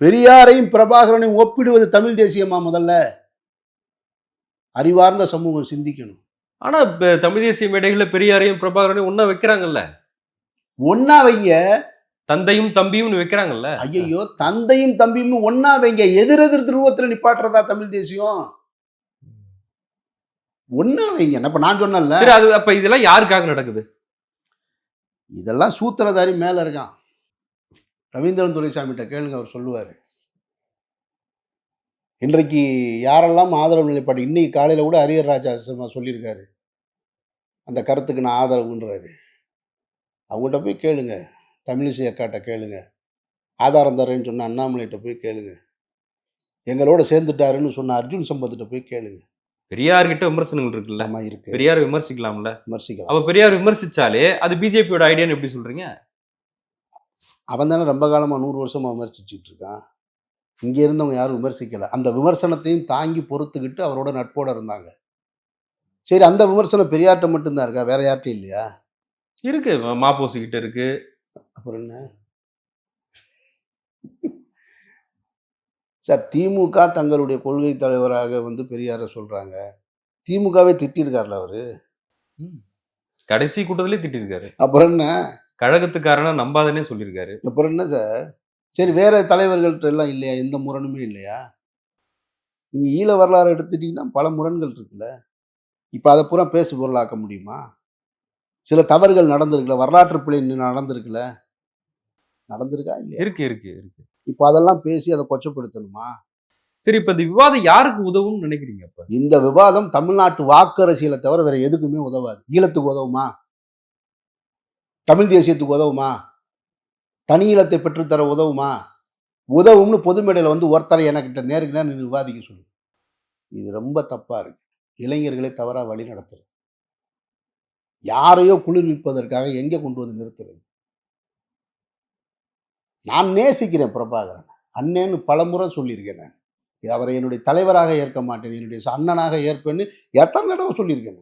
பெரியாரையும் பிரபாகரனையும் ஒப்பிடுவது தமிழ் தேசியமா? முதல்ல அறிவார்ந்த சமூகம் சிந்திக்கணும். ஆனா தமிழ் தேசிய மேடைகள்ல பெரியாரையும் பிரபாகரனையும் ஒண்ணா வைக்கிறாங்கல்ல. ஒன்னா வைங்க. தந்தையும் தம்பியும் வைக்கிறாங்கல்ல. ஐயையோ, தந்தையும் தம்பியும் ஒன்னா வைங்க. எதிரெதிர் துருவத்துல நிப்பாட்டுறதா தமிழ் தேசியம்? ஒன்னா வைங்க. இப்ப நான் சொன்னேன்ல. சரி, அது அப்ப இதெல்லாம் யாருக்காக நடக்குது? இதெல்லாம் சூத்திரதாரி மேல இருக்கான். ரவீந்திரன் துரைசாமிகிட்ட கேளுங்க, அவர் சொல்லுவாரு. இன்றைக்கு யாரெல்லாம் ஆதரவு நிலைப்பாடு, இன்னைக்கு காலையில கூட அரியர் ராஜா சொல்லியிருக்காரு, அந்த கருத்துக்கு நான் ஆதரவுன்றாரு. அவங்கள்ட்ட போய் கேளுங்க. தமிழிசை அக்காட்ட கேளுங்க. ஆதாரம் தரேன்னு சொன்ன அண்ணாமலைகிட்ட போய் கேளுங்க. எங்களோட சேர்ந்துட்டாருன்னு சொன்ன அர்ஜுன் சம்பத்திட்ட போய் கேளுங்க. பெரியார் கிட்ட விமர்சனங்கள் இருக்குல்ல. ஆமா இருக்கு. பெரியாரை விமர்சிக்கலாம்ல. விமர்சிக்கலாம். அப்ப பெரியார் விமர்சிச்சாலே அது பிஜேபியோட ஐடியான்னு எப்படி சொல்றீங்க? அவன் தானே ரொம்ப காலமா 100 வருஷமா விமர்சிச்சுட்டு இருக்கான். இங்க இருந்தவங்க யாரும் விமர்சிக்கல. அந்த விமர்சனத்தையும் தாங்கி பொறுத்துக்கிட்டு அவரோட நட்போட இருந்தாங்க. சரி, அந்த விமர்சனம் பெரியார்ட்ட மட்டும்தான் இருக்கா? வேற யார்ட்டும் இல்லையா? இருக்கு. மாப்போசி கிட்ட இருக்கு. அப்புறம் என்ன சார்? திமுக தங்களுடைய கொள்கை தலைவராக பெரியார சொல்றாங்க. திமுகவே திட்டிருக்காருல அவரு. கடைசி கூட்டத்திலே திட்டிருக்காரு. அப்புறம் என்ன? கழகத்துக்காரனா நம்பாதனே சொல்லியிருக்காரு. அப்புறம் என்ன சார்? சரி, வேற தலைவர்கள்ட்ட எல்லாம் இல்லையா? எந்த முரணுமே இல்லையா? நீங்க ஈழ வரலாறு எடுத்துட்டீங்கன்னா பல முரண்கள் இருக்குல்ல. இப்ப அதை பூரா பேசு பொருளாக்க முடியுமா? சில தவறுகள் நடந்திருக்குல்ல, வரலாற்று பிழை நடந்திருக்குல்ல. நடந்திருக்கா இல்லையா? இருக்கு இருக்கு இருக்கு. இப்ப அதெல்லாம் பேசி அதை கொச்சப்படுத்தணுமா? சரி, இப்ப இந்த விவாதம் யாருக்கு உதவும்னு நினைக்கிறீங்க? அப்ப இந்த விவாதம் தமிழ்நாட்டு வாக்கு அரசியலை தவிர வேற எதுக்குமே உதவாது. ஈழத்துக்கு உதவுமா? தமிழ் தேசியத்துக்கு உதவுமா? தனி ஈழத்தை பெற்றுத்தர உதவுமா? உதவும்னு பொது மேடையில் ஒருத்தரை எனக்கிட்ட நேருக்கு நேர் நின்று விவாதிக்க சொல்லு. இது ரொம்ப தப்பா இருக்கு. இளைஞர்களை தவறா வழி நடத்துறது. யாரையோ குளிர்விப்பதற்காக எங்க கொண்டு வந்து நிறுத்துறது? நான் நேசிக்கிறேன் பிரபாகரன். அண்ணேன்னு பலமுறை சொல்லியிருக்கேன். நான் அவரை என்னுடைய தலைவராக ஏற்க மாட்டேன், என்னுடைய அண்ணனாக ஏற்பேன்னு எத்தனை தடவை சொல்லியிருக்கேன்.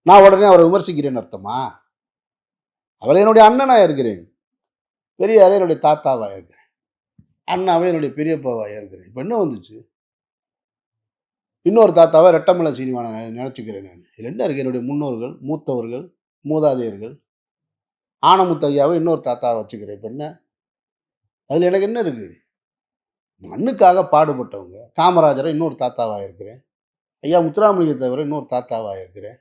நான் உடனே அவரை விமர்சிக்கிறேன்னு அர்த்தமா? அவரை என்னுடைய அண்ணனா இருக்கிறேன். பெரியாரை என்னுடைய தாத்தாவா இருக்கிறேன். அண்ணாவை என்னுடைய பெரியப்பாவா இருக்கிறேன். இப்போ என்ன வந்துச்சு? இன்னொரு தாத்தாவை ரெட்டமலை சீனிவான நினச்சிக்கிறேன். நான் இதில் என்ன இருக்கு? என்னுடைய முன்னோர்கள், மூத்தவர்கள், மூதாதையர்கள், ஆனமுத்தையாவை இன்னொரு தாத்தாவை வச்சுக்கிறேன். இப்போ என்ன? அதில் எனக்கு என்ன இருக்குது? மண்ணுக்காக பாடுபட்டவங்க. காமராஜரை இன்னொரு தாத்தாவாக இருக்கிறேன். ஐயா முத்துராமலிங்க தவிர இன்னொரு தாத்தாவாக இருக்கிறேன்.